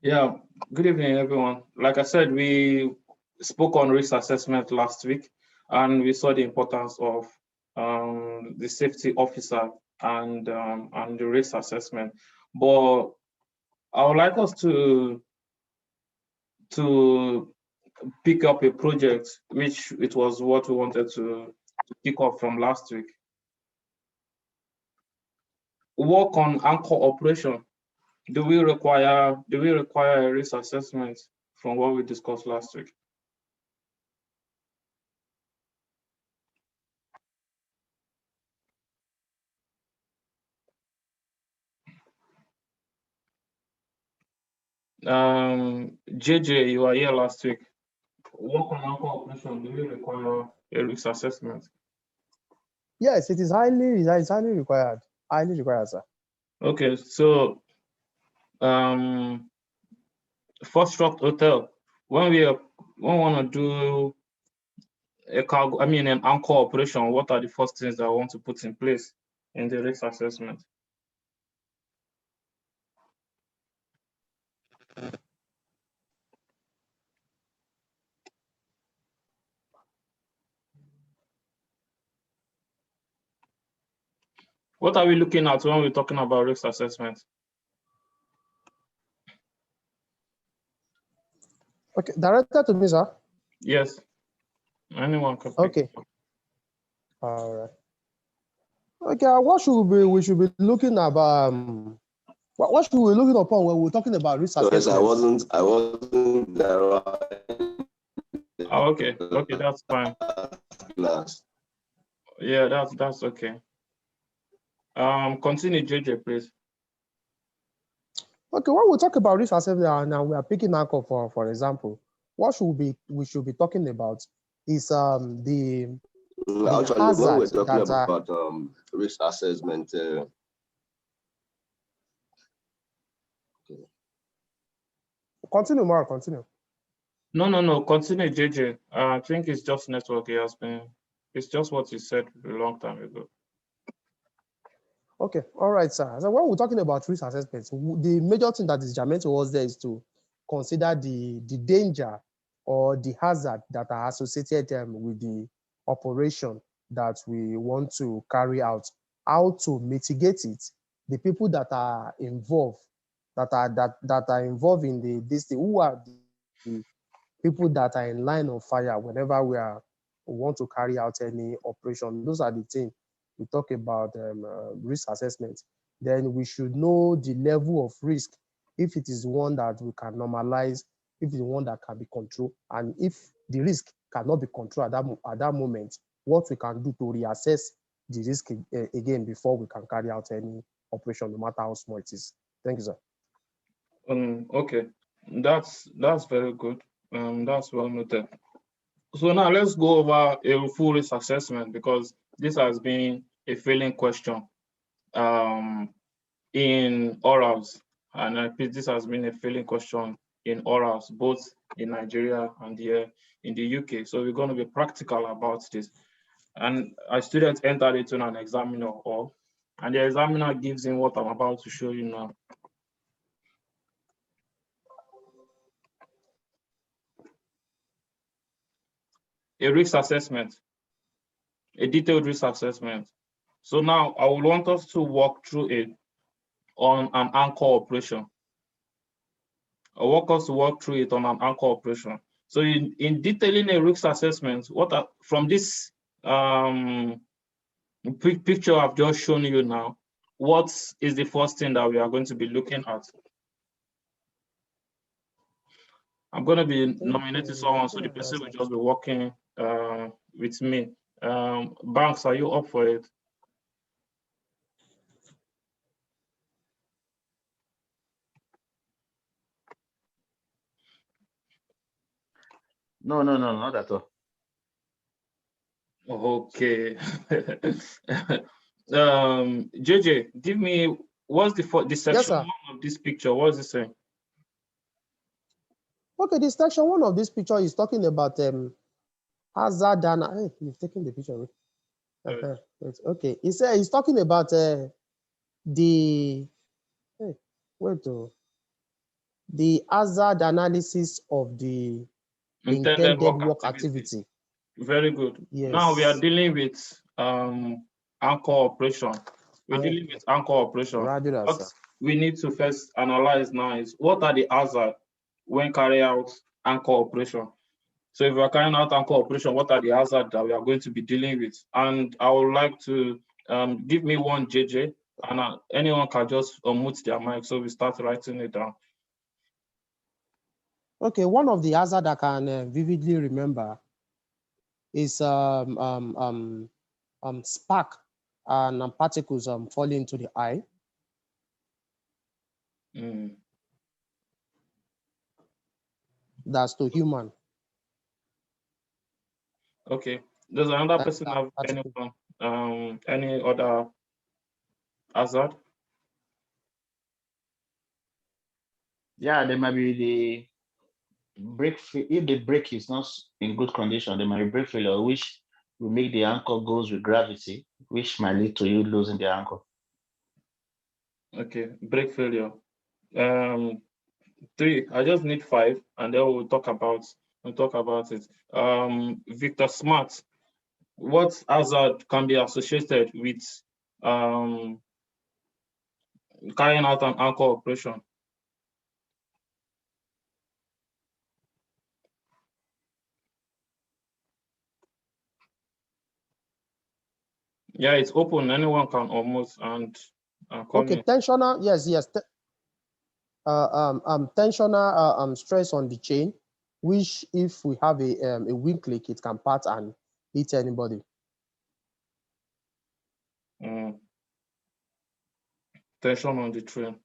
Yeah, good evening, everyone. Like I said, we spoke on risk assessment last week, and we saw the importance of the safety officer and the risk assessment. But I would like us to pick up a project, which it was what we wanted to pick up from last week. Work on anchor operation. Do we require a risk assessment from what we discussed last week? JJ, you were here last week. Work on anchor operation, do we require a risk assessment? Yes, it is highly required. Highly required, sir. Okay, so first struct hotel, when we want to do an anchor operation, what are the first things that I want to put in place in the risk assessment? What are we looking at when we're talking about risk assessment? Okay, directed to me, sir. Yes, anyone can pick. Okay. All right. Okay, what should we should be looking about? What should we be looking upon when we're talking about risk assessment? I wasn't there. Oh, okay, that's fine. Yeah, that's okay. Continue, JJ, please. Okay, when we talk about risk assessment and we are picking anchor for example, what we should be talking about is the actually when we're talking that, about risk assessment. Continue, Mark. Continue. No. Continue, JJ. I think it's just network. It's just what you said a long time ago. Okay, all right, sir. So when we're talking about risk assessment, the major thing that is germane to us there is to consider the danger or the hazard that are associated with the operation that we want to carry out, how to mitigate it, the people that are involved, that are involved in this thing, who are the people that are in line of fire whenever we want to carry out any operation. Those are the things we talk about risk assessment. Then we should know the level of risk, if it is one that we can normalize, if it's one that can be controlled, and if the risk cannot be controlled at that moment, what we can do to reassess the risk again before we can carry out any operation, no matter how small it is. Thank you, sir. Okay, that's very good. That's well noted. So now let's go over a full risk assessment, because this has been a failing question in orals, and I think this has been a failing question in orals, both in Nigeria and here in the UK. So we're going to be practical about this. And a student entered into an examiner hall, and the examiner gives him what I'm about to show you now. A risk assessment, a detailed risk assessment. So now I would want us to walk through it on an anchor operation. I want us to walk through it on an anchor operation. So in detailing a risk assessment, from this picture I've just shown you now, what is the first thing that we are going to be looking at? I'm going to be nominating someone, so the person will just be working with me. Banks, are you up for it? No, not at all. Okay. JJ, give me, what's the section one of this picture? What is it saying? Okay, the section one of this picture is talking about hazard and hey, you've taken the picture. Okay, he's talking about the hey, wait. The hazard analysis of the Intended intended work work activity. activity. Very good. Yes. Now we are dealing with anchor operation. We're dealing with anchor operation. Roger, What sir. we need to first analyze now is what are the hazards when carrying out anchor operation. So if we are carrying out anchor operation, what are the hazards that we are going to be dealing with? And I would like to give me one JJ, and anyone can just unmute their mic so we start writing it down. Okay, one of the hazards I can vividly remember is spark and particles falling into the eye. That's to human. Okay. Does another person have any other hazard? Yeah, there might be the brake. If the brake is not in good condition, there might be brake failure, which will make the anchor goes with gravity, which might lead to you losing the anchor. Okay, brake failure. 3. I just need 5, and then we'll talk about it. Victor Smart, what hazard can be associated with carrying out an anchor operation? Yeah, it's open. Anyone can almost and okay, tensional. Yes. Tensional stress on the chain, which if we have a weak link, it can part and hit anybody. Tension on the train,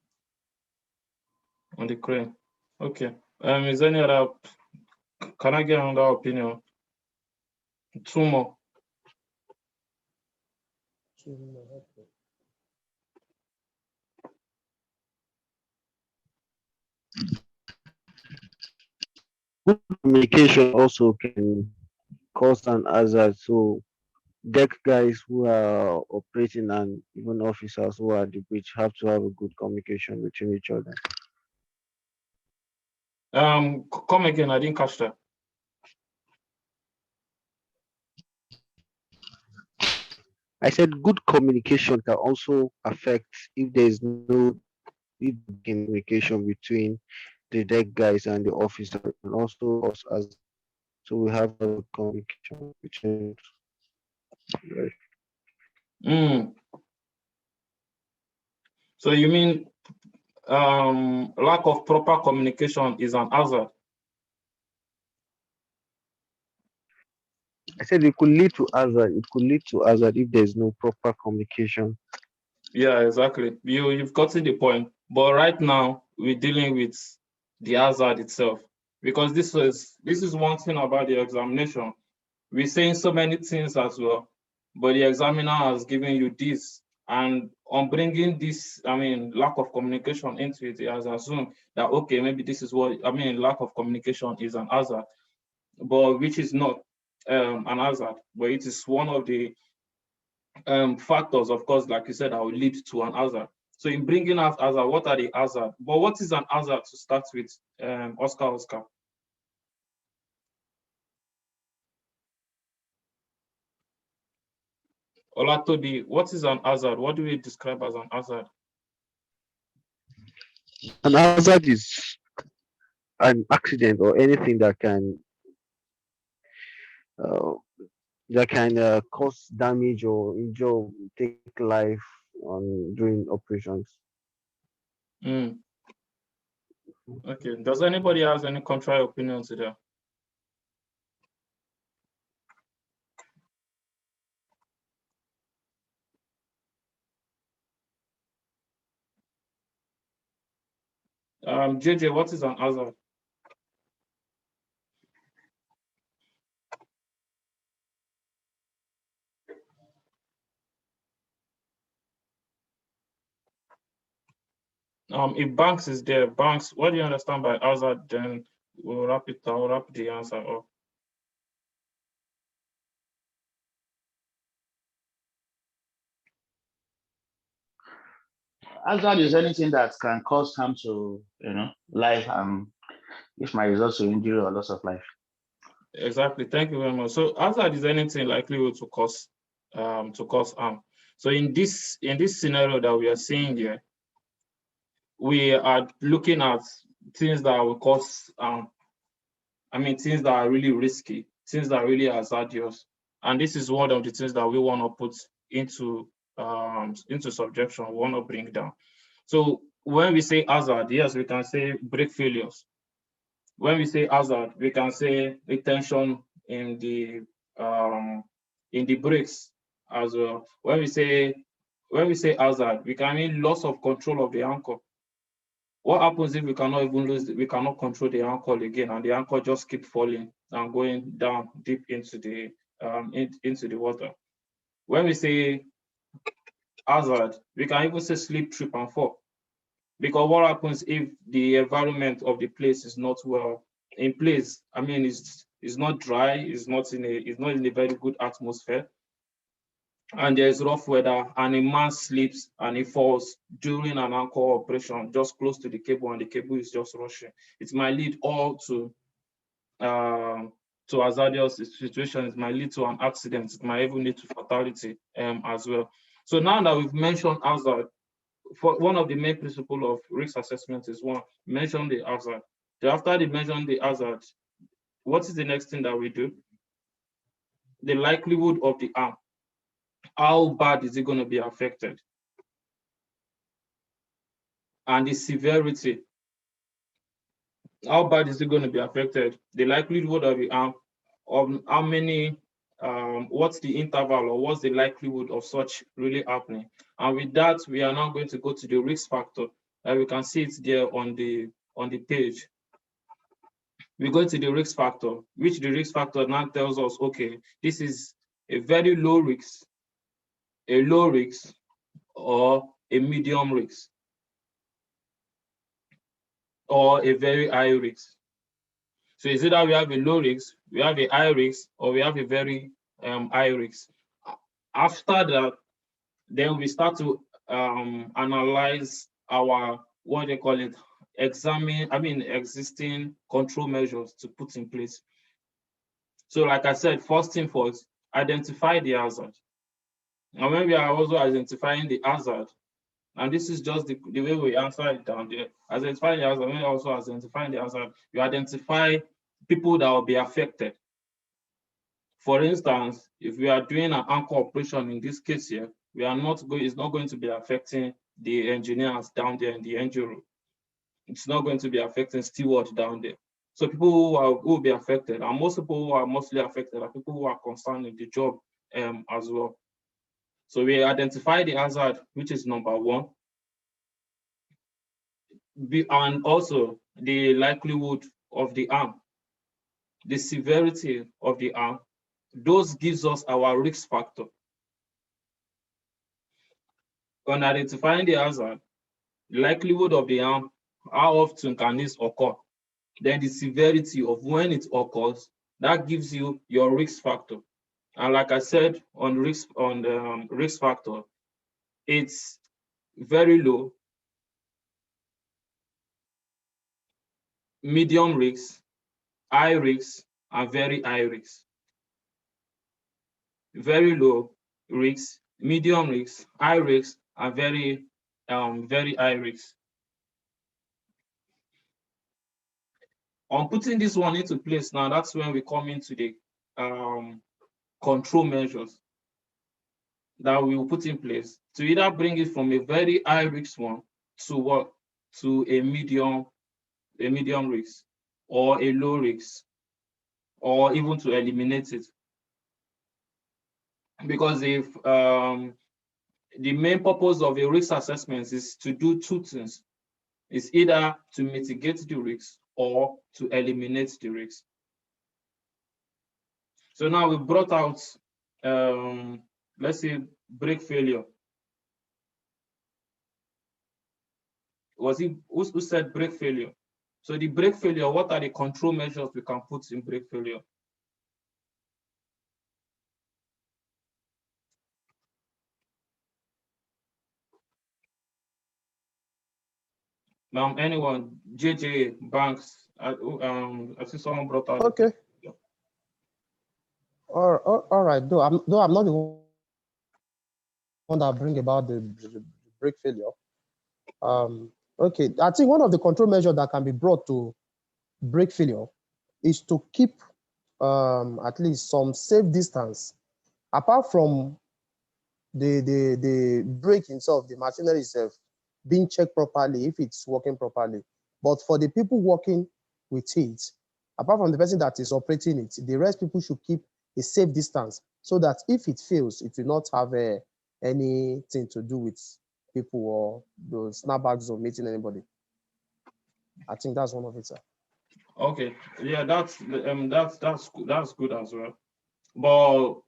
on the crane. Okay. Is there any other? Can I get another opinion? 2 more. Good communication also can cause an hazard. So deck guys who are operating and even officers who are at the bridge have to have a good communication between each other. Come again. I didn't catch that. I said good communication can also affect if there is no communication between the deck guys and the officer, and also us as so we have a communication between. So you mean lack of proper communication is an hazard? I said it could lead to hazard. It could lead to hazard if there is no proper communication. Yeah, exactly. You've gotten the point. But right now we're dealing with the hazard itself, because this is one thing about the examination. We're saying so many things as well, but the examiner has given you this, and on bringing this, lack of communication into it, he has assumed that okay, maybe this is what lack of communication is an hazard, but which is not an hazard, but it is one of the factors, of course, like you said, that will lead to an hazard. So in bringing out hazard, what are the hazards? But what is an hazard to start with, Oscar? Olatodi, what is an hazard? What do we describe as an hazard? An hazard is an accident or anything that can cause damage or injure, take life on during operations. Okay. Does anybody have any contrary opinions there? JJ, what is an hazard? If Banks is there, Banks, what do you understand by hazard? Then we'll wrap the answer up. Hazard is anything that can cause harm to life, and if my results to injury or loss of life. Exactly. Thank you very much. So hazard is anything likely to cause harm. So in this scenario that we are seeing here, we are looking at things that will cause things that are really risky, things that are really hazardous. And this is one of the things that we want to put into subjection, we want to bring down. So when we say hazard, yes, we can say brake failures. When we say hazard, we can say retention in the brakes as well. When we say hazard, we can mean loss of control of the anchor. What happens if we cannot control the anchor again, and the anchor just keep falling and going down deep into the water? When we say hazard, we can even say slip, trip, and fall. Because what happens if the environment of the place is not well in place? I mean, it's not dry, it's not in a very good atmosphere, and there's rough weather, and a man slips and he falls during an anchor operation just close to the cable, and the cable is just rushing. It might lead all to hazardous situations. It might lead to an accident. It might even lead to fatality as well. So now that we've mentioned hazard, for one of the main principles of risk assessment is one, mention the hazard. So after they mention the hazard, what is the next thing that we do? The likelihood of the harm. How bad is it going to be affected? And the severity. How bad is it going to be affected? The likelihood of the harm, of how many, what's the interval, or what's the likelihood of such really happening? And with that, we are now going to go to the risk factor. We can see it there on the page. We go to the risk factor, which the risk factor now tells us, okay, this is a very low risk, or a medium risk, or a very high risk. So is it that we have a low risk, we have a high risk, or we have a very high risk? After that, then we start to analyze our, what they call it, existing control measures to put in place. So like I said, first thing first, identify the hazard. And when we are also identifying the hazard, and this is just the way we answer it down there, identifying the hazard, when you're also identifying the hazard, you identify people that will be affected. For instance, if we are doing an anchor operation in this case here, it's not going to be affecting the engineers down there in the engine room. It's not going to be affecting stewards down there. So people who will be affected, and most people who are mostly affected are people who are concerned with the job as well. So we identify the hazard, which is number one, and also the likelihood of the harm, the severity of the harm. Those gives us our risk factor. On identifying the hazard, the likelihood of the harm, how often can this occur? Then the severity of when it occurs, that gives you your risk factor. And like I said, on the risk factor, it's very low, medium risk, high risk, and very high risk. Very low risk, medium risk, high risk, and very high risk. On putting this one into place now, that's when we come into the control measures that we will put in place to either bring it from a very high risk one to what? To a medium risk, or a low risk, or even to eliminate it. Because if the main purpose of a risk assessment is to do two things. It's either to mitigate the risk or to eliminate the risk. So now we brought out, let's say, brake failure. Who said brake failure? So the brake failure, what are the control measures we can put in brake failure? Anyone, JJ, Banks, I see someone brought out. Okay. All right. Though I'm not the one that bring about the brake failure. Okay. I think one of the control measures that can be brought to brake failure is to keep at least some safe distance apart from the brake itself, the machinery itself being checked properly if it's working properly. But for the people working with it, apart from the person that is operating it, the rest people should keep a safe distance so that if it fails, it will not have anything to do with people or those snapbacks or meeting anybody. I think that's one of it, sir. Okay, yeah, that's good as well. But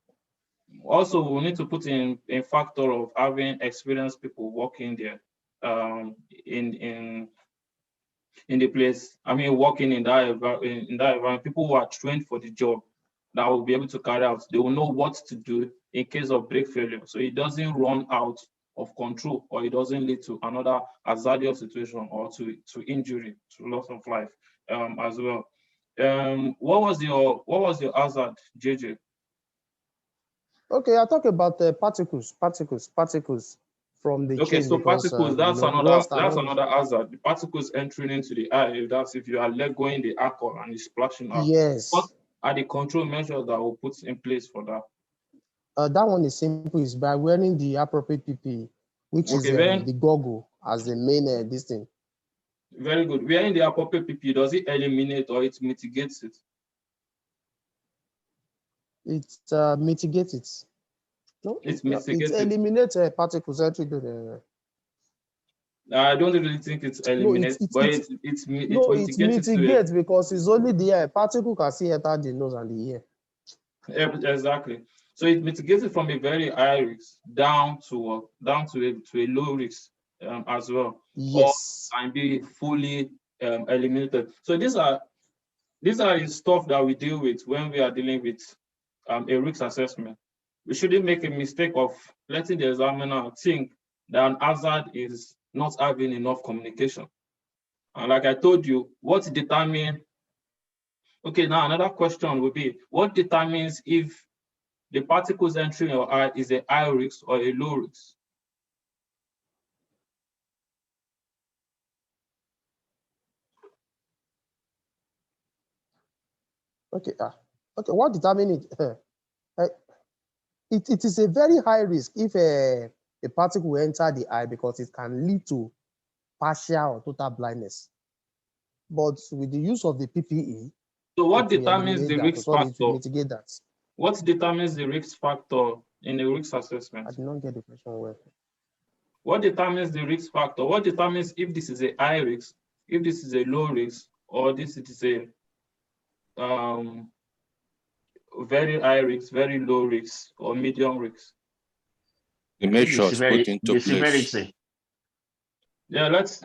also we need to put in factor of having experienced people working there, in the place. I mean, working in that environment, people who are trained for the job that will be able to carry out. They will know what to do in case of brake failure, so it doesn't run out of control or it doesn't lead to another hazardous situation or to injury, to loss of life, as well. What was your hazard, JJ? Okay, I talk about particles from the Okay, chain so because particles, that's once that one another hazard. The particles entering into the eye, if you are let go in the alcohol and it's splashing out. What yes, are the control measures that will put in place for that? that one is simple. Is by wearing the appropriate PPE, which is Okay, then the goggle as the main this thing. very good. Wearing the appropriate PPE, does it eliminate or it mitigates it? It mitigates it. No, It no, it mitigates it. eliminates particles entering the. I don't really think it No, eliminates, but it no, it mitigates it to mitigates because it's only the air. Particle can see enter the nose and the ear. exactly. So it mitigates it from a very high risk down to a low risk, as well, or Yes. can be fully eliminated. So these are the stuff that we deal with when we are dealing with a risk assessment. We shouldn't make a mistake of letting the examiner think that an hazard is not having enough communication. And like I told you, what determines, okay, now another question would be, what determines if the particles entering your eye is a high risk or a low risk? Okay. Okay. What determines it? It is a very high risk if a particle will enter the eye because it can lead to partial or total blindness. But with the use of the PPE, So what it will determines eliminate the that. risk Sorry, it will factor? mitigate that. What determines the risk factor in a risk I assessment? did not get the question well. What determines the risk factor? What determines if this is a high risk, if this is a low risk, or this is a very high risk, very low risk, or medium risk? The measures put into the place. severity. Yeah, let's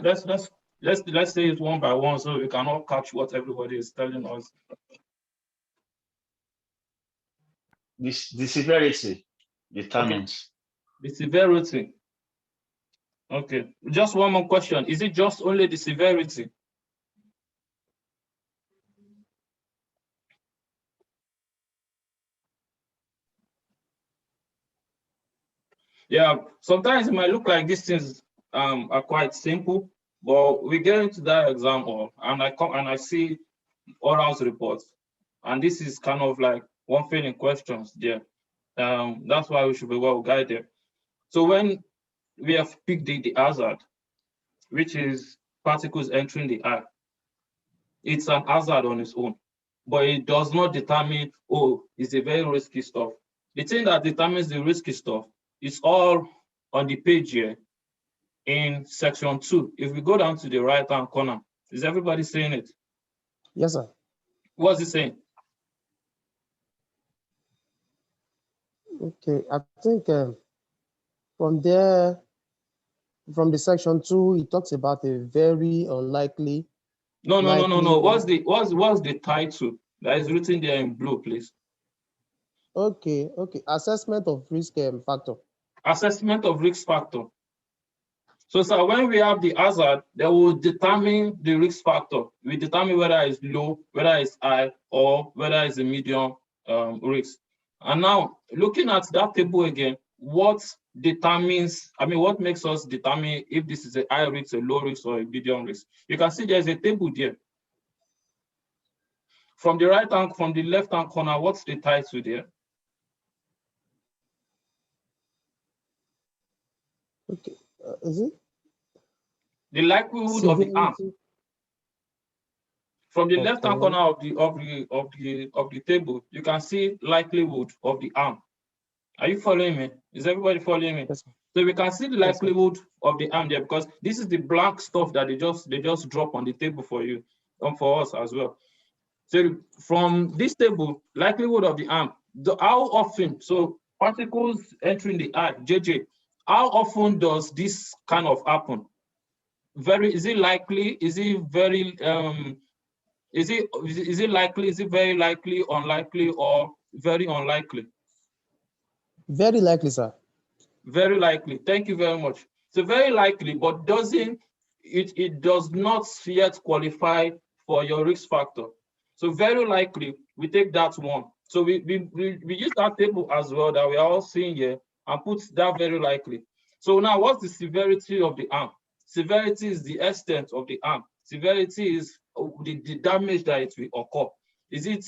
say it one by one so we can all catch what everybody is telling us. The severity determines. Okay. The severity. Okay, just one more question. Is it just only the severity? Yeah, sometimes it might look like these things are quite simple, but we get into that exam hall and I see orals reports, and this is kind of like one failing questions there. That's why we should be well guided. So when we have picked the hazard, which is particles entering the eye, it's an hazard on its own, but it does not determine, oh, it's a very risky stuff. The thing that determines the risky stuff is all on the page here in section 2. If we go down to the right hand corner, is everybody seeing it? Yes, sir. What's it saying? Okay, I think from there, from the section 2, it talks about a very unlikely. No. What's the title that is written there in blue, please? Okay. Assessment of risk factor. Assessment of risk factor. So, sir, when we have the hazard, they will determine the risk factor. We determine whether it's low, whether it's high, or whether it's a medium risk. And now, looking at that table again, what determines, what makes us determine if this is a high risk, a low risk, or a medium risk? You can see there's a table there. From the right hand, from the left hand corner, what's the title there? Okay, is it? The likelihood of the harm. Severity. From the left-hand Okay. corner of the table, you can see likelihood of the harm. Are you following me? Is everybody following me? Yes, sir. So we can see the Yes, sir. likelihood of the harm there, because this is the black stuff that they just drop on the table for you and for us as well. So from this table, likelihood of the harm, how often, so particles entering the eye, JJ, how often does this kind of happen? Is it likely? Is it very is it likely? Is it very likely, unlikely, or very unlikely? Very likely, sir. Very likely. Thank you very much. So very likely, but it does not yet qualify for your risk factor. So very likely, we take that one. So we use that table as well that we are all seeing here and put that very likely. So now, what's the severity of the harm? Severity is the extent of the harm. Severity is the damage that it will occur. Is it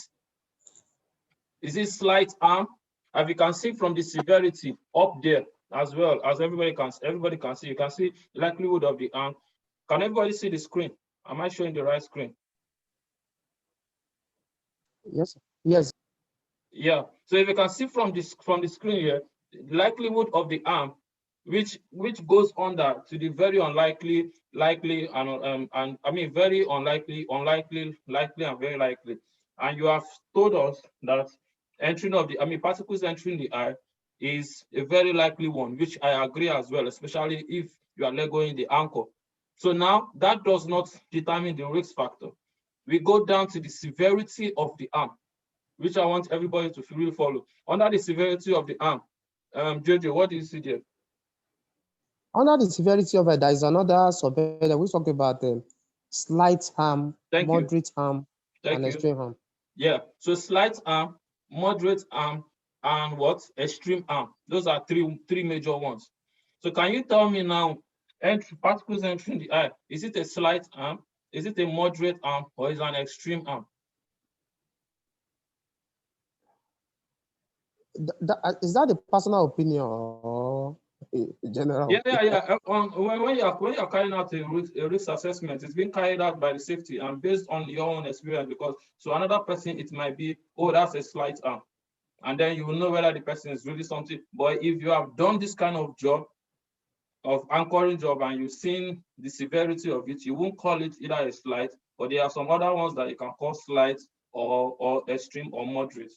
slight harm? As you can see from the severity up there, as well as everybody can see. You can see likelihood of the harm. Can everybody see the screen? Am I showing the right screen? Yes, sir. Yes. Yeah. So if you can see from the screen here, likelihood of the harm, which goes under to the very unlikely, likely, and very unlikely, likely, and very likely. And you have told us that entering of the particles entering the eye is a very likely one, which I agree as well, especially if you are legoing the anchor. So now that does not determine the risk factor. We go down to the severity of the harm, which I want everybody to really follow. Under the severity of the harm, Jojo, what do you see there? Under the severity of it, there is another subhead that we talk about slight harm, moderate harm, and extreme harm. Yeah, so slight harm, moderate harm, and what? Extreme harm. Those are three major ones. So can you tell me now, particles entering the eye, is it a slight harm, is it a moderate harm, or is it an extreme harm? Is that the personal opinion or general? Yeah. When you're carrying out a risk assessment, it's being carried out by the safety and based on your own experience, because to another person it might be, oh, that's a slight harm, and then you will know whether the person is really something. But if you have done this kind of job, of anchoring job, and you've seen the severity of it, you won't call it either a slight, but there are some other ones that you can call slight or extreme or moderate.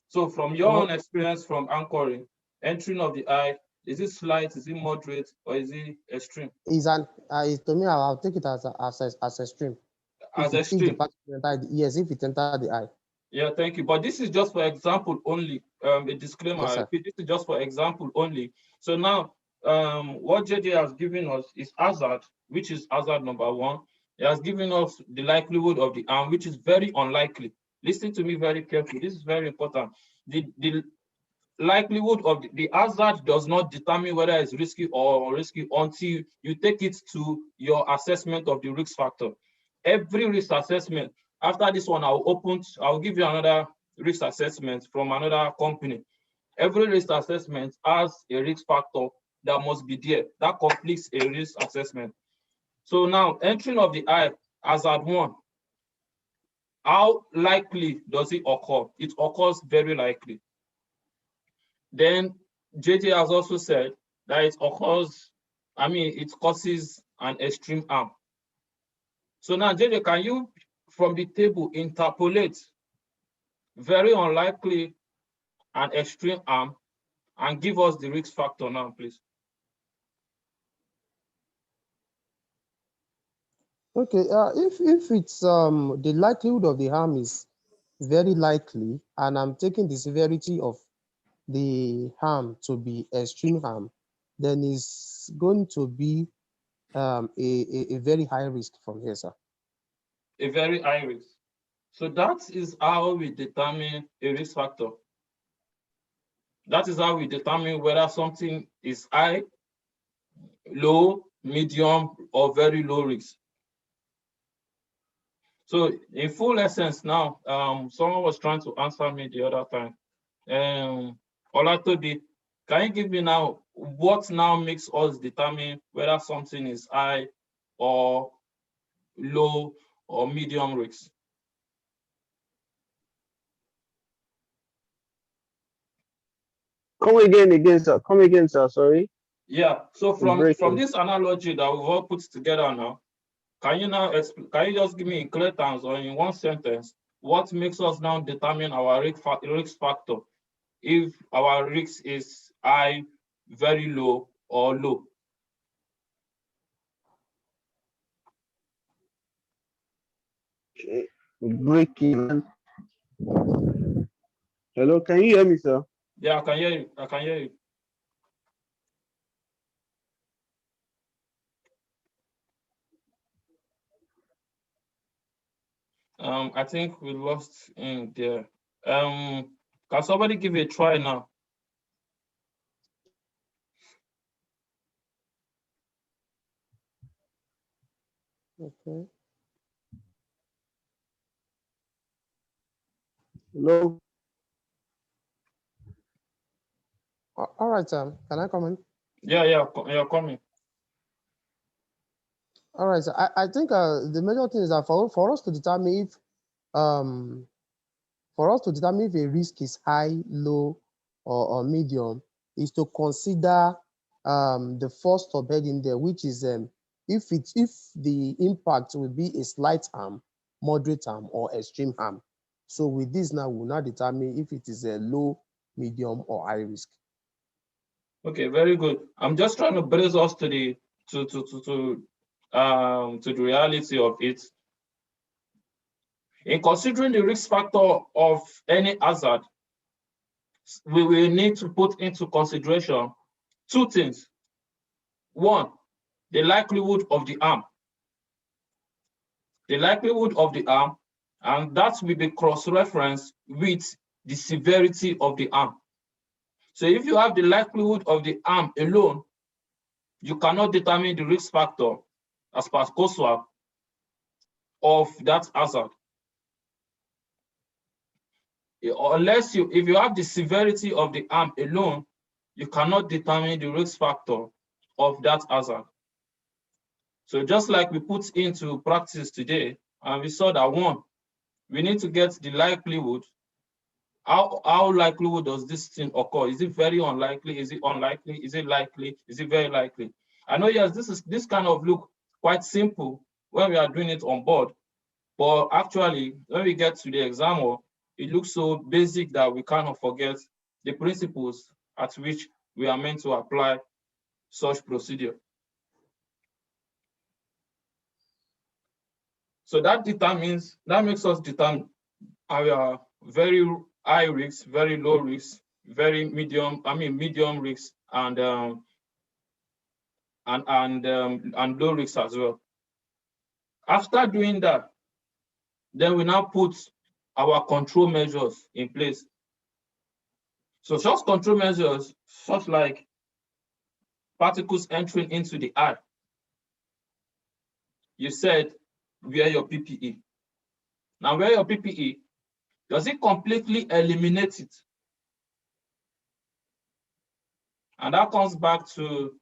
So from your own experience from anchoring, entering of the eye, is it slight, is it moderate, or is it extreme? To me, I'll take it as extreme. As extreme. Yes, if it entered the eye. Yeah, thank you. But this is just for example only. A disclaimer. Yes, this is just for example only. So now, what JJ has given us is hazard, which is hazard number one. He has given us the likelihood of the harm, which is very unlikely. Listen to me very carefully. This is very important. The likelihood of the hazard does not determine whether it's risky or unrisky until you take it to your assessment of the risk factor. Every risk assessment, after this one, I'll give you another risk assessment from another company. Every risk assessment has a risk factor that must be there. That completes a risk assessment. So now, entering of the eye, hazard one. How likely does it occur? It occurs very likely. Then JJ has also said that it causes an extreme harm. So now, JJ, can you, from the table, interpolate very unlikely and extreme harm and give us the risk factor now, please? Okay, if it's the likelihood of the harm is very likely, and I'm taking the severity of the harm to be extreme harm, then it's going to be a very high risk from here, sir. A very high risk. So that is how we determine a risk factor. That is how we determine whether something is high, low, medium, or very low risk. So in full essence now, someone was trying to answer me the other time. Olatobi, can you give me now what now makes us determine whether something is high or low or medium risk? Come again, sir. Come again, sir. Sorry. Yeah. So from Breaking. this analogy that we've all put together now, can you just give me in clear terms or in one sentence what makes us now determine our risk factor, if our risk is high, very low, or low? Okay. Breaking. Hello, can you hear me, sir? Yeah, I can hear you. I can hear you. I think we lost in there. Can somebody give it a try now? Okay. Hello. All right, sir. Can I comment? Yeah, you're coming. All right, so I think the major thing is that for us to determine if a risk is high, low, or medium, is to consider the first subhead in there, which is if the impact will be a slight harm, moderate harm, or extreme harm. So with this now, we'll now determine if it is a low, medium, or high risk. Okay, very good. I'm just trying to brace us to the reality of it. In considering the risk factor of any hazard, we will need to put into consideration two things. One, the likelihood of the harm. The likelihood of the harm, and that will be cross-referenced with the severity of the harm. So if you have the likelihood of the harm alone, you cannot determine the risk factor as per COSWAP of that hazard. If you have the severity of the harm alone, you cannot determine the risk factor of that hazard. So just like we put into practice today, and we saw that one, we need to get the likelihood. How likely does this thing occur? Is it very unlikely? Is it unlikely? Is it likely? Is it very likely? I know, yes, this kind of look quite simple when we are doing it on board, but actually, when we get to the exam hall, it looks so basic that we cannot forget the principles at which we are meant to apply such procedure. So that makes us determine our very high risk, very low risk, very medium risk, and low risk as well. After doing that, then we now put our control measures in place. So such control measures, such like particles entering into the eye. You said wear your PPE. Now wear your PPE. Does it completely eliminate it? And that comes back to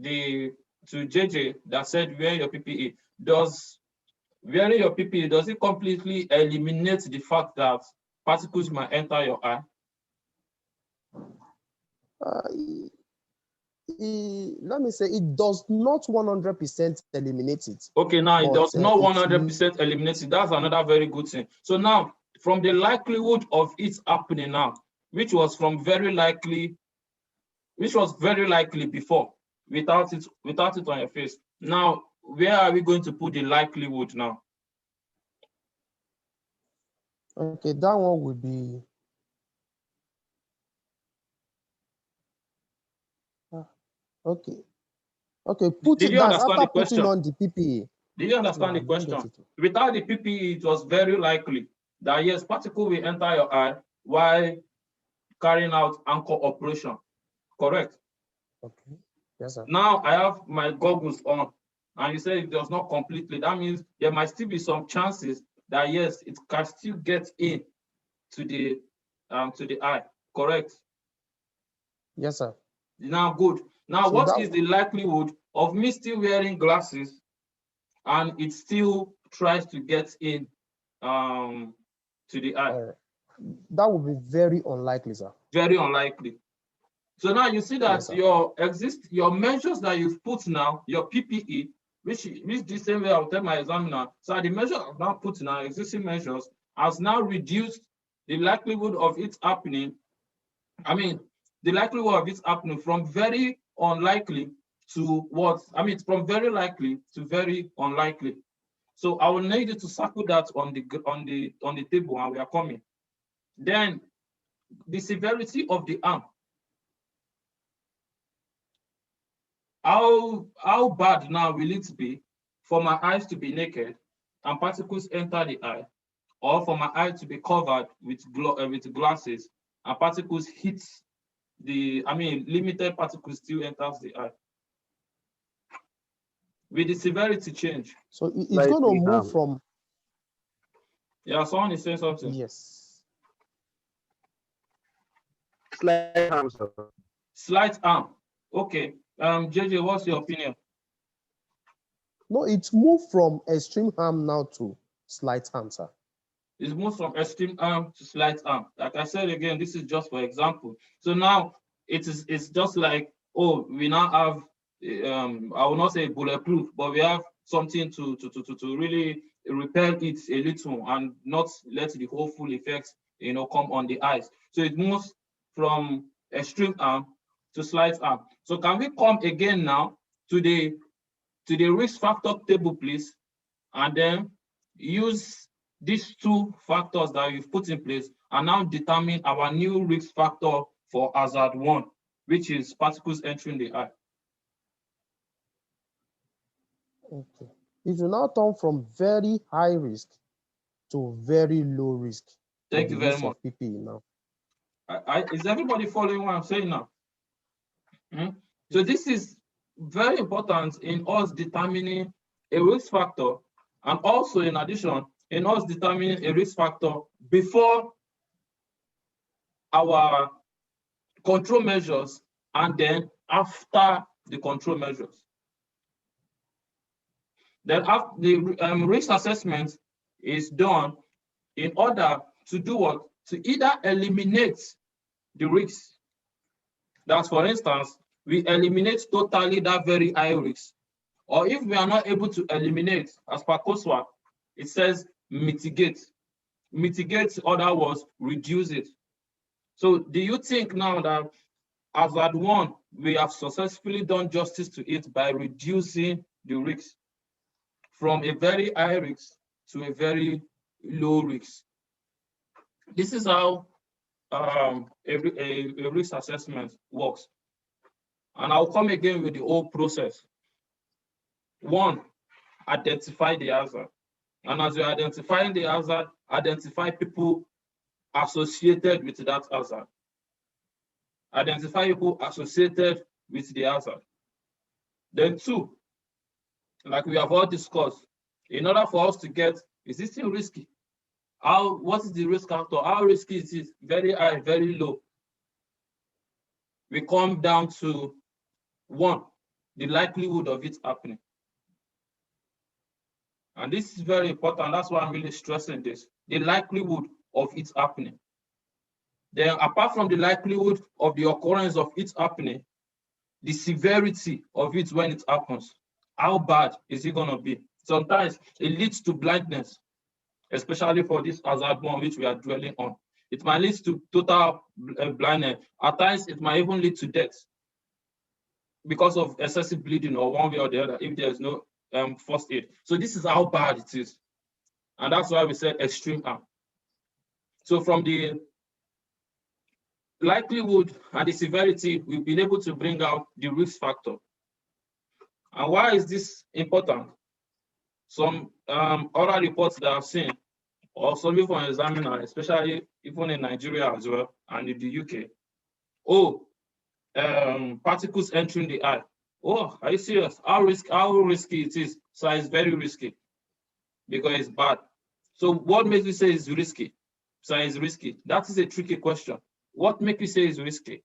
JJ that said wear your PPE. Does wearing your PPE, does it completely eliminate the fact that particles might enter your eye? Let me say it does not 100% eliminate it. Okay, now it does not 100% eliminate it. That's another very good thing. So now, from the likelihood of it happening now, which was very likely before, without it on your face. Now, where are we going to put the likelihood now? Okay, that one would be Okay. Okay, Did you that's understand after the question? putting on the PPE. Did you understand No, the I didn't get question? it. Without the PPE, it was very likely that yes, particle will enter your eye while carrying out anchor operation. Correct? Okay. Yes, sir. Now I have my goggles on, and you say it does not completely. That means there might still be some chances that yes, it can still get in to the eye. Correct? Yes, sir. Now good. Now So what is the likelihood of me still wearing glasses and it still tries to get in to the eye? that would be very unlikely, sir. Very unlikely. So now you see that Yes, your measures that you've put now, your PPE, which the same way I'll tell my examiner. So the measure I've now put now, existing measures, has now reduced the likelihood of it happening. I mean, the likelihood of it happening from very unlikely to what? I mean, from very likely to very unlikely. So I will need you to circle that on the table, and we are coming. Then the severity of the harm. How bad now will it be for my eyes to be naked and particles enter the eye, or for my eye to be covered with glasses and particles hit limited particles still enters the eye? Will the severity change? So it's going to move from. Yeah, someone is saying something. Yes. Slight harm, sir. Slight harm. Okay. JJ, what's your opinion? No, it's moved from extreme harm now to slight harm, sir. It's moved from extreme harm to slight harm. Like I said again, this is just for example. So now it's just like, oh, we now have I will not say bulletproof, but we have something to really repel it a little and not let the whole full effects come on the eyes. So it moves from extreme harm to slight harm. So can we come again now to the risk factor table, please, and then use these two factors that you've put in place and now determine our new risk factor for hazard 1, which is particles entering the eye. Okay. It will now turn from very high risk to very low risk. Thank you very much. Of PPE now. Is everybody following what I'm saying now? So this is very important in us determining a risk factor, and also in addition, in us determining a risk factor before our control measures and then after the control measures. Then after the risk assessment is done in order to do what? To either eliminate the risks. That's, for instance, we eliminate totally that very high risk. Or if we are not able to eliminate, as per COSWA, it says mitigate. Mitigate, in other words, reduce it. So do you think now that hazard 1, we have successfully done justice to it by reducing the risk from a very high risk to a very low risk? This is how a risk assessment works. And I'll come again with the whole process. 1, identify the hazard. And as you're identifying the hazard, identify people associated with that hazard. Identify people associated with the hazard. Then 2, like we have all discussed, in order for us to get, is this still risky? What is the risk factor? How risky is it? Very high, very low. We come down to 1, the likelihood of it happening. And this is very important. That's why I'm really stressing this. The likelihood of it happening. Then apart from the likelihood of the occurrence of it happening, the severity of it when it happens. How bad is it going to be? Sometimes it leads to blindness, especially for this hazard 1 which we are dwelling on. It might lead to total blindness. At times, it might even lead to death because of excessive bleeding or one way or the other if there's no first aid. So this is how bad it is. And that's why we said extreme harm. So from the likelihood and the severity, we've been able to bring out the risk factor. And why is this important? Some other reports that I've seen, or some people from examiner, especially even in Nigeria as well, and in the UK. Oh, particles entering the eye. Oh, are you serious? How risky it is? So it's very risky because it's bad. So what makes you say it's risky? So it's risky. That is a tricky question. What makes you say it's risky?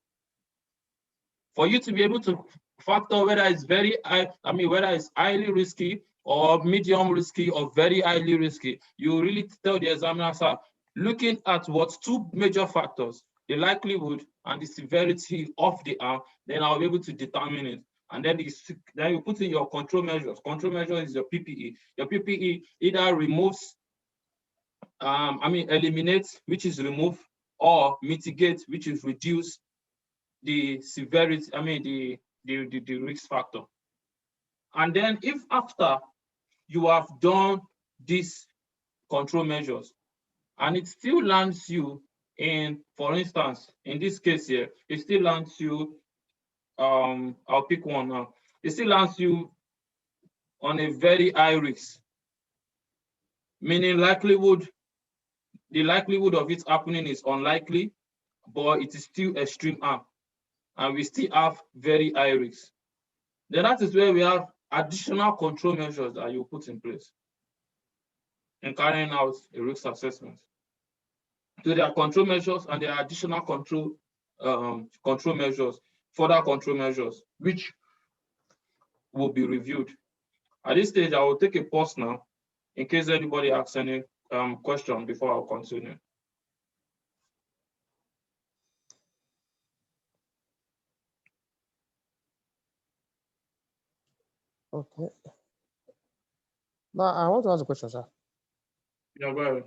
For you to be able to factor whether it's very high, whether it's highly risky or medium risky or very highly risky, you really tell the examiner, sir, looking at what two major factors, the likelihood and the severity of the harm, then I'll be able to determine it. And then you put in your control measures. Control measure is your PPE. Your PPE either removes, eliminates, which is remove, or mitigate, which is reduce the severity, the risk factor. And then if after you have done these control measures and it still lands you in, for instance, in this case here, it still lands you, I'll pick one now. It still lands you on a very high risk, meaning the likelihood of it happening is unlikely, but it is still extreme harm, and we still have very high risk. Then that is where we have additional control measures that you put in place in carrying out a risk assessment. So there are control measures and there are additional control measures, further control measures, which will be reviewed. At this stage, I will take a pause now in case anybody asks any question before I'll continue. Okay. Now I want to ask a question, sir. Yeah, go ahead.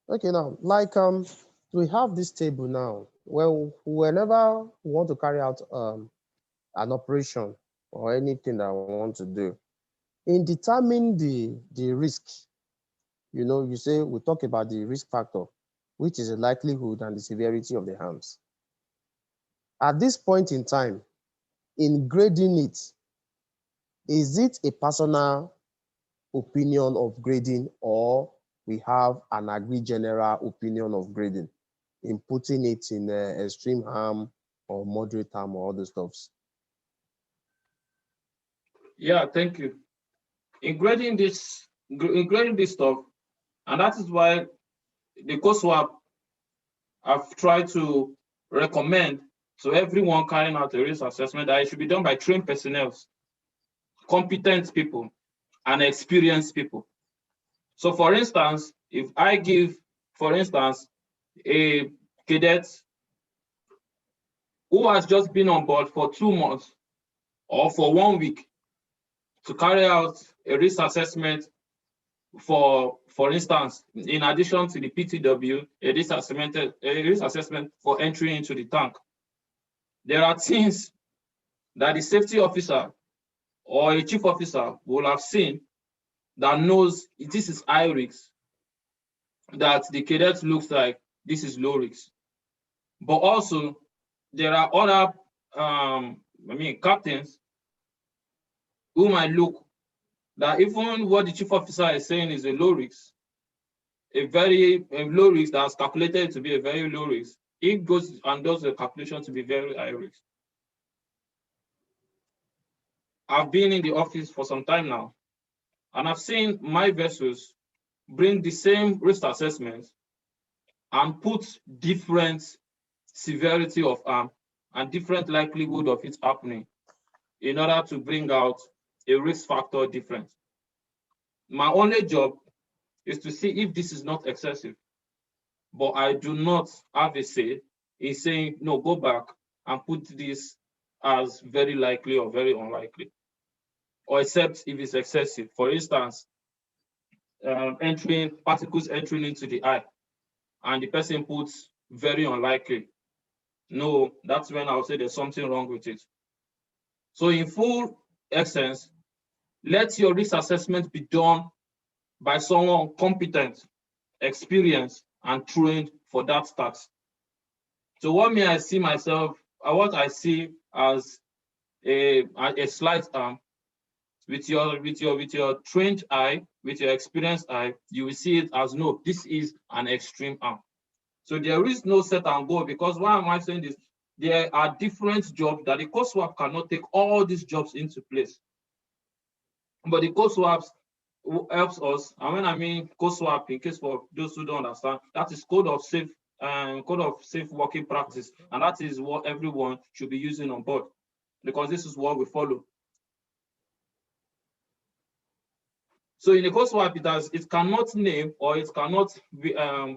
Okay, now, like we have this table now. Well, whenever we want to carry out an operation or anything that we want to do, in determining the risk, you say we talk about the risk factor, which is the likelihood and the severity of the harms. At this point in time, in grading it, is it a personal opinion of grading, or we have an agreed general opinion of grading in putting it in extreme harm or moderate harm or other stuffs? Yeah, thank you. In grading this stuff, and that is why the COSWAP have tried to recommend to everyone carrying out a risk assessment that it should be done by trained personnel, competent people, and experienced people. So for instance, if I give, for instance, a cadet who has just been on board for 2 months or for 1 week to carry out a risk assessment for instance, in addition to the PTW, a risk assessment for entry into the tank, there are things that the safety officer or a chief officer will have seen that knows this is high risk, that the cadet looks like this is low risk. But also, there are other captains who might look that even what the chief officer is saying is a low risk, a low risk that's calculated to be a very low risk, it goes and does the calculation to be very high risk. I've been in the office for some time now, and I've seen my vessels bring the same risk assessments and put different severity of harm and different likelihood of it happening in order to bring out a risk factor difference. My only job is to see if this is not excessive, but I do not have a say in saying, no, go back and put this as very likely or very unlikely, or except if it's excessive. For instance, particles entering into the eye, and the person puts very unlikely. No, that's when I'll say there's something wrong with it. So in full essence, let your risk assessment be done by someone competent, experienced, and trained for that task. So what I see myself, what I see as a slight arm, with your trained eye, with your experienced eye, you will see it as no, this is an extreme arm. So there is no set and go, because why am I saying this? There are different jobs that the code swap cannot take all these jobs into place. But the code swaps helps us, and when I mean code swap, in case for those who don't understand, that is code of safe working practice, and that is what everyone should be using on board, because this is what we follow. So in a code swap, it cannot name, or it cannot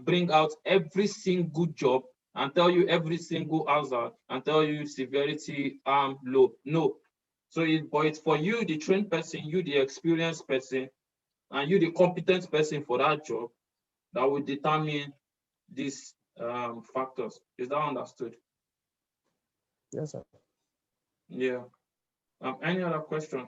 bring out every single job and tell you every single hazard and tell you severity low. No. So but it's for you, the trained person, you the experienced person, and you the competent person for that job, that will determine these factors. Is that understood? Yes, sir. Yeah. Any other question?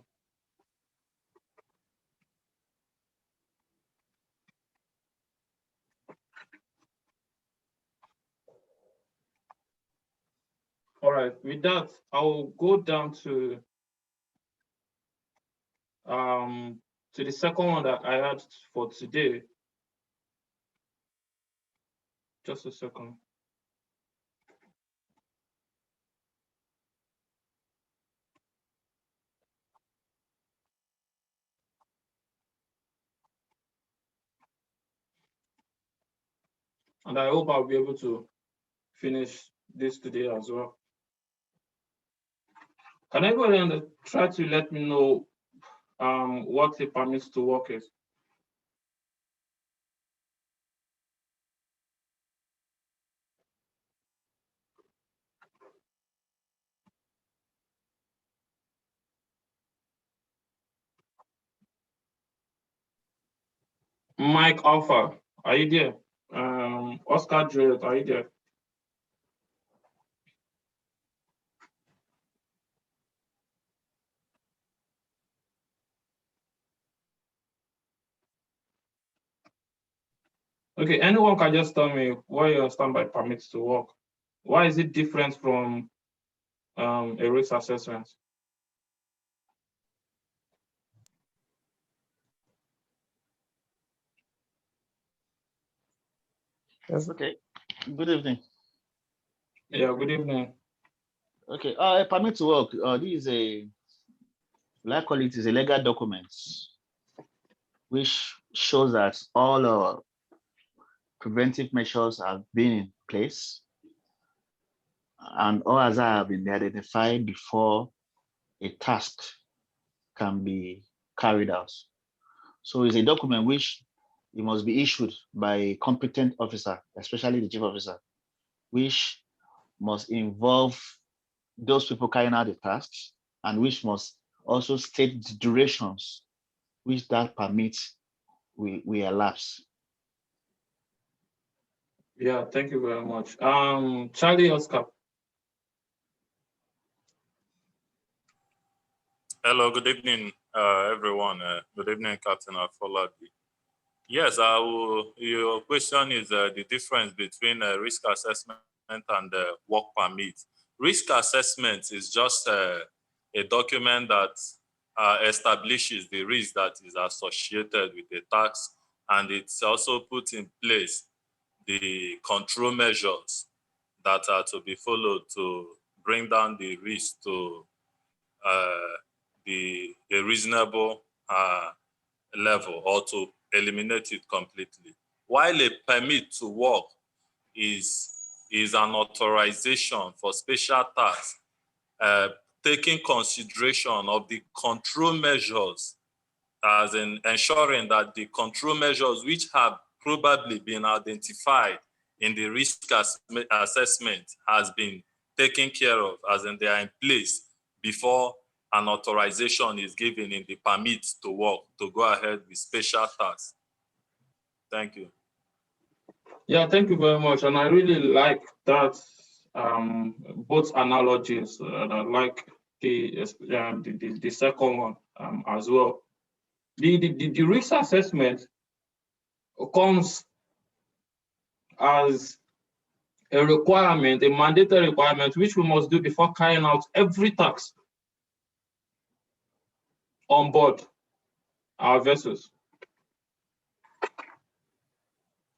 All right. With that, I will go down to the second one that I had for today. Just a second. And I hope I'll be able to finish this today as well. Can everybody try to let me know what a permit to work is? Mike Alpha, are you there? Oscar Juliet, are you there? Okay, anyone can just tell me why you understand by permits to work. Why is it different from a risk assessment? Yes. Okay. Good evening. Yeah, good evening. Okay. A permit to work. This is like call it is a legal document which shows that all preventive measures have been in place and all as have been identified before a task can be carried out. So it's a document which it must be issued by a competent officer, especially the chief officer, which must involve those people carrying out the tasks and which must also state the durations which that permit will elapse. Yeah, thank you very much. Charlie Oscar. Hello, good evening, everyone. Good evening, Captain Afolabi. Yes, your question is the difference between risk assessment and work permit. Risk assessment is just a document that establishes the risk that is associated with the task, and it's also put in place the control measures that are to be followed to bring down the risk to a reasonable level, or to eliminate it completely. While a permit to work is an authorization for special tasks, taking consideration of the control measures, as in ensuring that the control measures which have probably been identified in the risk assessment has been taken care of, as in they are in place before an authorization is given in the permit to work, to go ahead with special tasks. Thank you. Yeah, thank you very much. And I really like that both analogies. I like the second one as well. The risk assessment comes as a requirement, a mandatory requirement, which we must do before carrying out every task on board our vessels.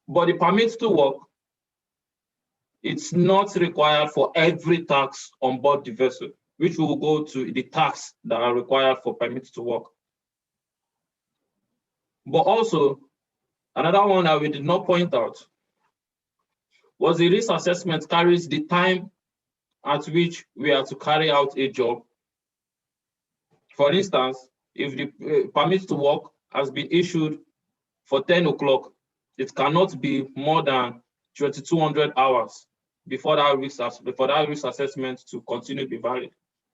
But the permit to work, it's not required for every task on board the vessel, which will go to the tasks that are required for permit to work. But also, another one that we did not point out was the risk assessment carries the time at which we are to carry out a job. For instance, if the permit to work has been issued for 10 o'clock, it cannot be more than 2,200 hours before that risk assessment to continue to be valid,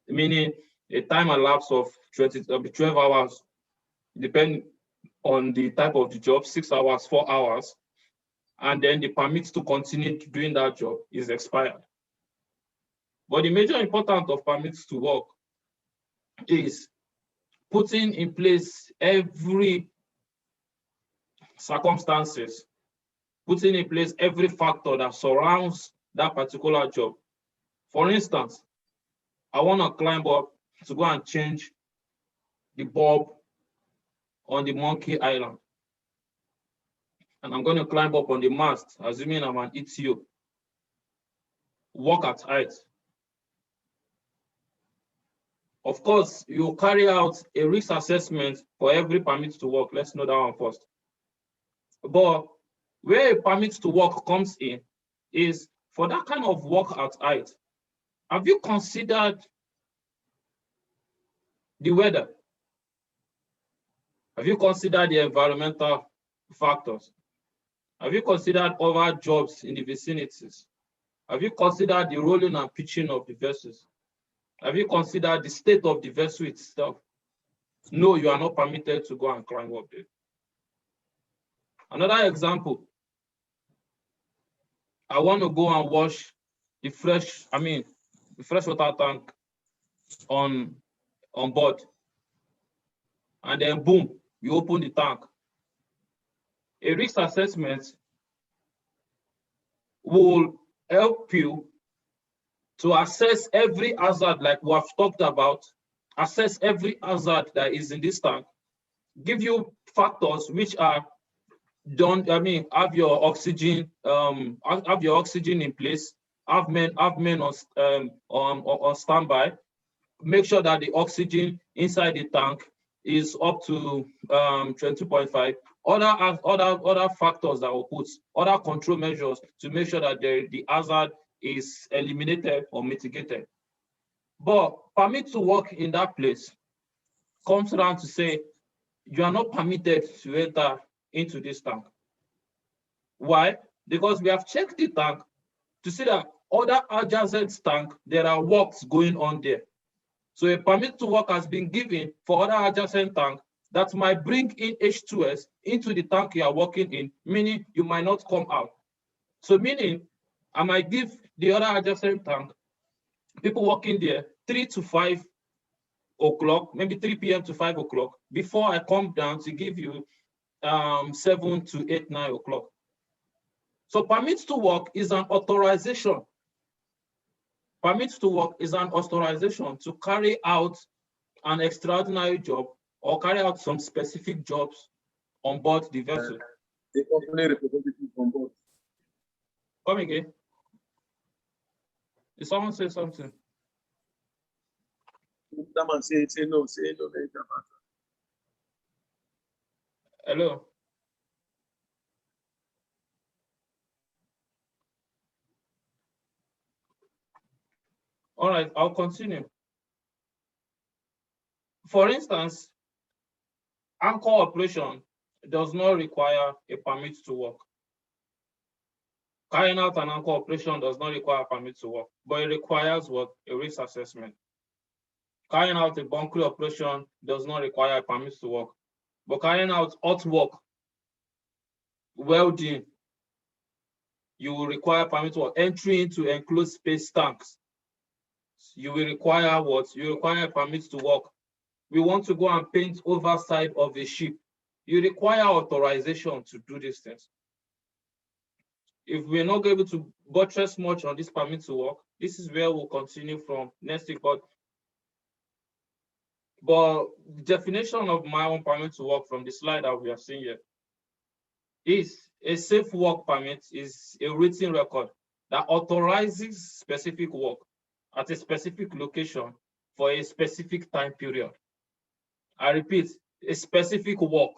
meaning a time elapsed of 12 hours, depending on the type of the job, 6 hours, 4 hours, and then the permit to continue doing that job is expired. But the major importance of permits to work is putting in place every circumstances, putting in place every factor that surrounds that particular job. For instance, I want to climb up to go and change the bulb on the Monkey Island. And I'm going to climb up on the mast, assuming I'm an ETO, work at height. Of course, you carry out a risk assessment for every permit to work. Let's know that one first. But where a permit to work comes in is for that kind of work at height. Have you considered the weather? Have you considered the environmental factors? Have you considered other jobs in the vicinities? Have you considered the rolling and pitching of the vessels? Have you considered the state of the vessel itself? No, you are not permitted to go and climb up there. Another example, I want to go and wash the freshwater tank on board. And then boom, you open the tank. A risk assessment will help you to assess every hazard like we have talked about, assess every hazard that is in this tank, give you factors which are done, have your oxygen, in place, have men on standby, make sure that the oxygen inside the tank is up to 20.5. Other factors that will put, other control measures to make sure that the hazard is eliminated or mitigated. But permit to work in that place comes around to say you are not permitted to enter into this tank. Why? Because we have checked the tank to see that other adjacent tank, there are works going on there. So a permit to work has been given for other adjacent tank that might bring in H2S into the tank you are working in, meaning you might not come out. So meaning I might give the other adjacent tank, people working there 3 to 5 o'clock, maybe 3 p.m. to 5 o'clock, before I come down to give you 7 to 8, 9 o'clock. So permits to work is an authorization. Permits to work is an authorization to carry out an extraordinary job or carry out some specific jobs on board the vessel. The company representative on board. Come again. Did someone say something? Someone say no. Hello. All right, I'll continue. For instance, anchor operation does not require a permit to work. Carrying out an anchor operation does not require a permit to work, but it requires what? A risk assessment. Carrying out a bunkering operation does not require a permit to work, but carrying out hot work, welding, you will require permit to work. Entry into enclosed space tanks, you will require what? You require a permit to work. We want to go and paint overside of a ship. You require authorization to do these things. if we're not able to buttress much on this permit to work, this is where we'll continue from next week. But the definition of my own permit to work from the slide that we are seeing here is a safe work permit is a written record that authorizes specific work at a specific location for a specific time period. I repeat, a specific work.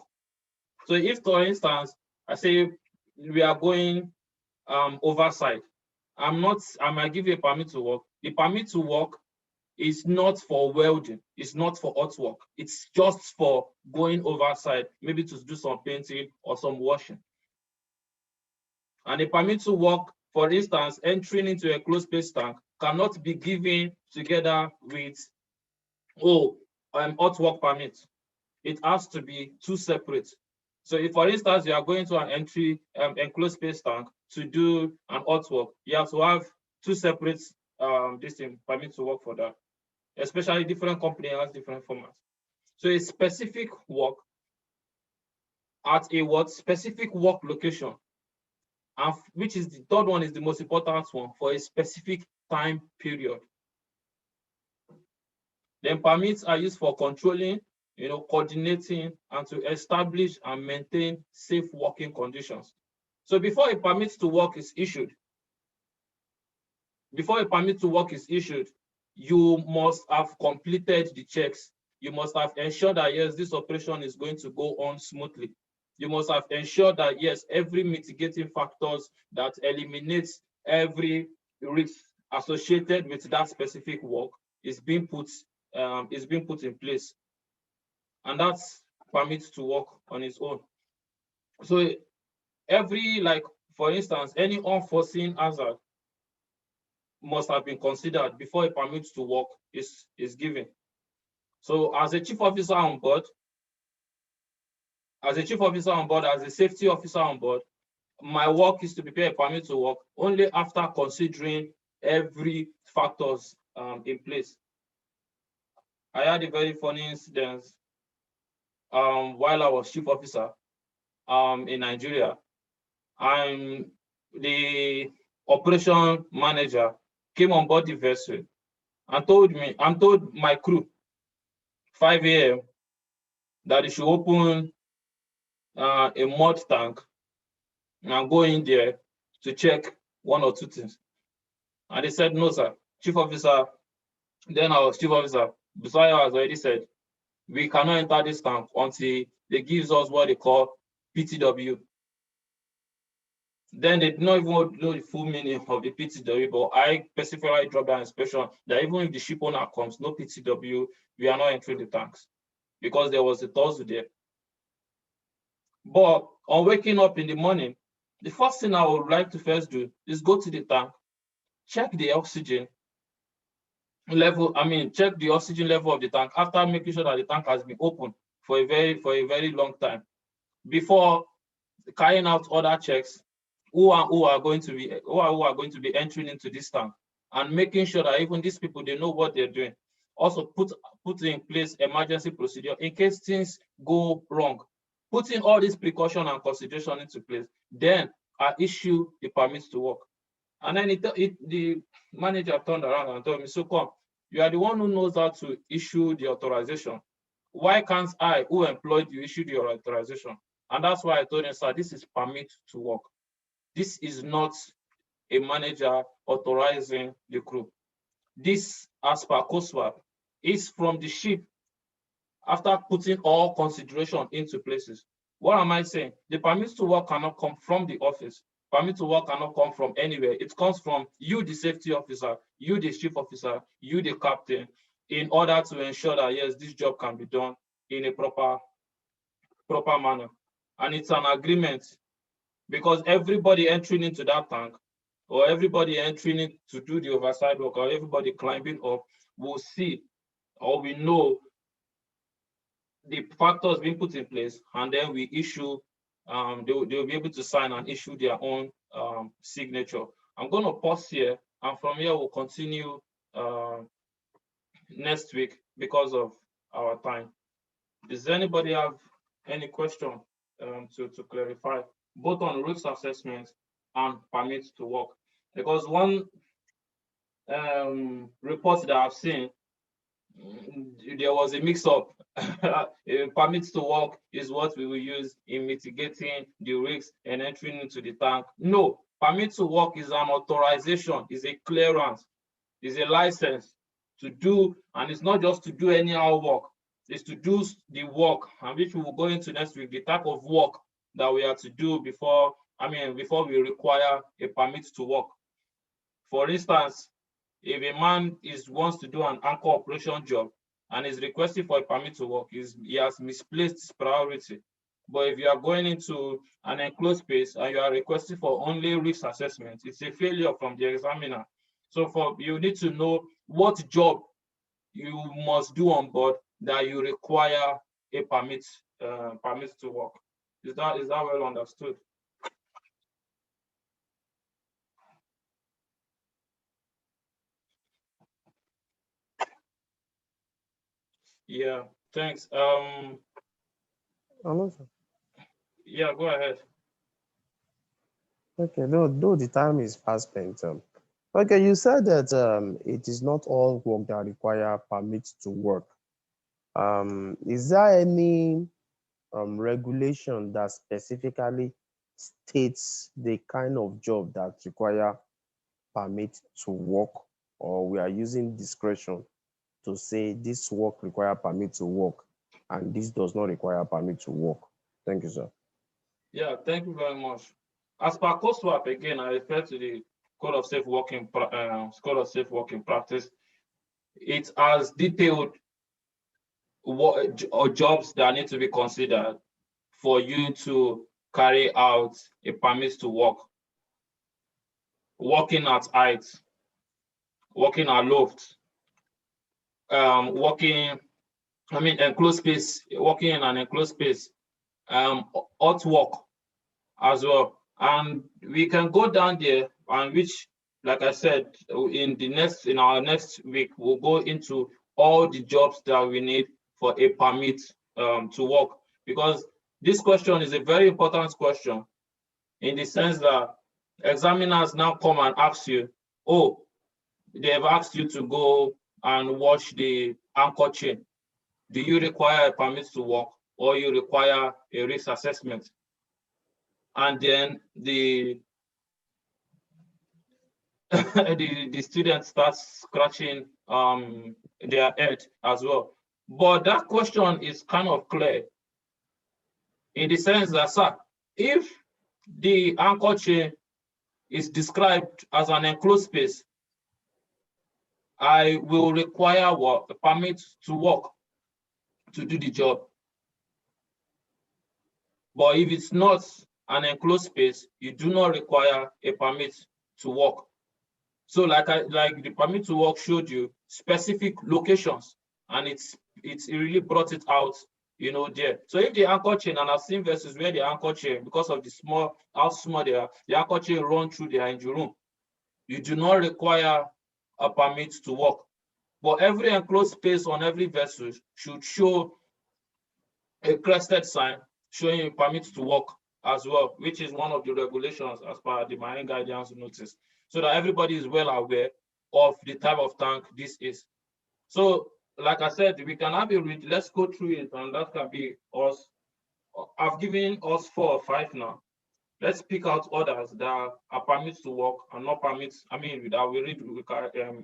So if, for instance, I say we are going overside, I might give you a permit to work. The permit to work is not for welding, it's not for hot work, it's just for going overside, maybe to do some painting or some washing. And a permit to work, for instance, entering into a closed space tank cannot be given together with hot work permit. It has to be two separate. So if, for instance, you are going to an entry enclosed space tank to do an hot work, you have to have two separate permit to work for that. Especially different company has different formats. So a specific work at a specific work location, and which is the third one, is the most important one, for a specific time period. Then permits are used for controlling, coordinating, and to establish and maintain safe working conditions. So before a permit to work is issued, you must have completed the checks. You must have ensured that, yes, this operation is going to go on smoothly. You must have ensured that, yes, every mitigating factors that eliminates every risk associated with that specific work is being put in place. And that's permit to work on its own. So for instance, any unforeseen hazard must have been considered before a permit to work is given. So as a chief officer on board, as a safety officer on board, my work is to prepare a permit to work only after considering every factors in place. I had a very funny incident while I was chief officer in Nigeria. The operation manager came on board the vessel and told my crew 5 a.m. that they should open a mud tank and go in there to check one or two things. And they said, no, sir, chief officer. Then our chief officer, Busayo, has already said, we cannot enter this tank until they give us what they call PTW. Then they did not even know the full meaning of the PTW, but I specifically dropped that inspection that even if the ship owner comes, no PTW, we are not entering the tanks because there was a tussle there. But on waking up in the morning, the first thing I would like to first do is go to the tank, check the oxygen level. Check the oxygen level of the tank after making sure that the tank has been open for a very long time before carrying out other checks. Who are going to be entering into this tank, and making sure that even these people, they know what they're doing. Also put in place emergency procedure in case things go wrong. Putting all these precaution and consideration into place, then I issue the permits to work. And then the manager turned around and told me, so come, you are the one who knows how to issue the authorization. Why can't I, who employed you, issue the authorization? And that's why I told him, sir, this is permit to work. This is not a manager authorizing the crew. This, as per COSWAP, is from the ship after putting all consideration into places. What am I saying? The permit to work cannot come from the office. Permit to work cannot come from anywhere. It comes from you, the safety officer, you, the chief officer, you, the captain, in order to ensure that, yes, this job can be done in a proper manner. And it's an agreement, because everybody entering into that tank, or everybody entering it to do the oversight work, or everybody climbing up, will see, or we know the factors being put in place, and then we issue, they'll be able to sign and issue their own signature. I'm going to pause here, and from here we'll continue next week because of our time. Does anybody have any question to clarify, both on risk assessment and permit to work. Because one report that I've seen, there was a mix-up. Permits to work is what we will use in mitigating the risks and entering into the tank. No, permit to work is an authorization, is a clearance, is a license to do, and it's not just to do anyhow work. It's to do the work, and which we will go into next week, the type of work that we have to do before we require a permit to work. For instance, if a man wants to do an anchor operation job and is requesting for a permit to work, he has misplaced his priority. But if you are going into an enclosed space and you are requesting for only risk assessment, it's a failure from the examiner. So you need to know what job you must do on board that you require a permit to work. Is that well understood? Yeah, thanks. Yeah, go ahead. Okay, though the time is fast spent. Okay, you said that it is not all work that require permits to work. Is there any regulation that specifically states the kind of job that require permit to work, or we are using discretion to say this work require permit to work and this does not require permit to work? Thank you, sir. Yeah, thank you very much. As per COSWAP, again, I refer to the Code of Safe Working Practice. It has detailed what jobs that need to be considered for you to carry out a permit to work. Working at height, working aloft, enclosed space, working in an enclosed space, hot work as well. And we can go down there, and which, like I said, in our next week, we'll go into all the jobs that we need for a permit to work. Because this question is a very important question, in the sense that examiners now come and ask you, oh, they have asked you to go and watch the anchor chain. Do you require a permit to work, or you require a risk assessment? And then the the students start scratching their head as well. But that question is kind of clear, in the sense that, sir, if the anchor chain is described as an enclosed space, I will require a permit to work to do the job. But if it's not an enclosed space, you do not require a permit to work. So like the permit to work showed you specific locations, and it really brought it out, there. So if the anchor chain, and I've seen vessels where the anchor chain, because of how small they are, the anchor chain run through their engine room, you do not require a permit to work. But every enclosed space on every vessel should show a crested sign showing a permit to work as well, which is one of the regulations as per the Marine Guidance Notice, so that everybody is well aware of the type of tank this is. So, like I said, we can have a read. Let's go through it, and that can be us. I've given us 4 or 5 now. Let's pick out others that are permits to work and not permits. That we read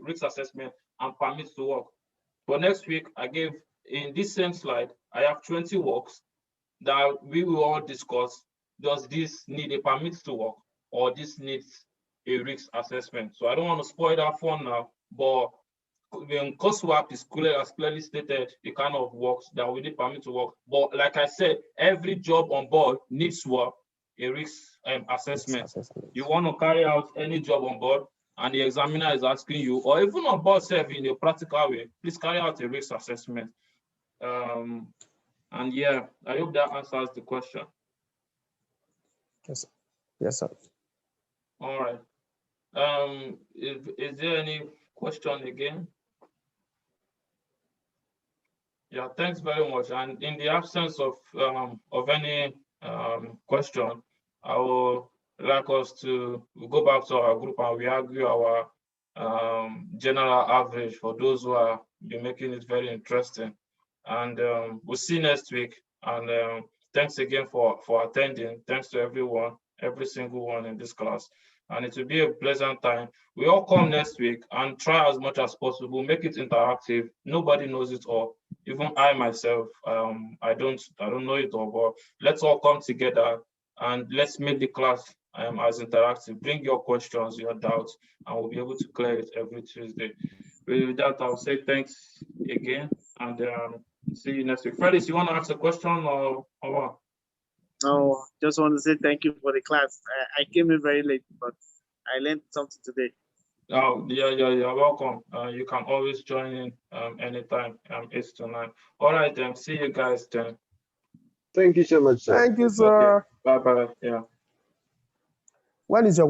risk assessment and permits to work. For next week, I gave, in this same slide, I have 20 works that we will all discuss. Does this need a permit to work, or this needs a risk assessment? So I don't want to spoil that for now, but when COSWAP is clearly stated the kind of works that we need permit to work. But like I said, every job on board needs work, a risk assessment. You want to carry out any job on board, and the examiner is asking you, or even on board self in a practical way, please carry out a risk assessment. And yeah, I hope that answers the question. Yes, yes, sir. All right. Is there any question again? Yeah, thanks very much. And in the absence of any question, I will like us to go back to our group and we argue our general average for those who are be making it very interesting. And we'll see you next week. And thanks again for attending. Thanks to everyone, every single one in this class. And it will be a pleasant time. We all come next week and try as much as possible, make it interactive. Nobody knows it all. Even I myself, I don't know it all, but let's all come together and let's make the class as interactive. Bring your questions, your doubts, and we'll be able to clear it every Tuesday. With that, I'll say thanks again, and see you next week. Freddy, you want to ask a question or what? No, just want to say thank you for the class. I came in very late, but I learned something today. Oh, yeah, you're welcome. You can always join in anytime, 8 to 9. All right, then. See you guys then. Thank you so much, sir. Thank you, sir. Okay. Bye-bye. Yeah. When is your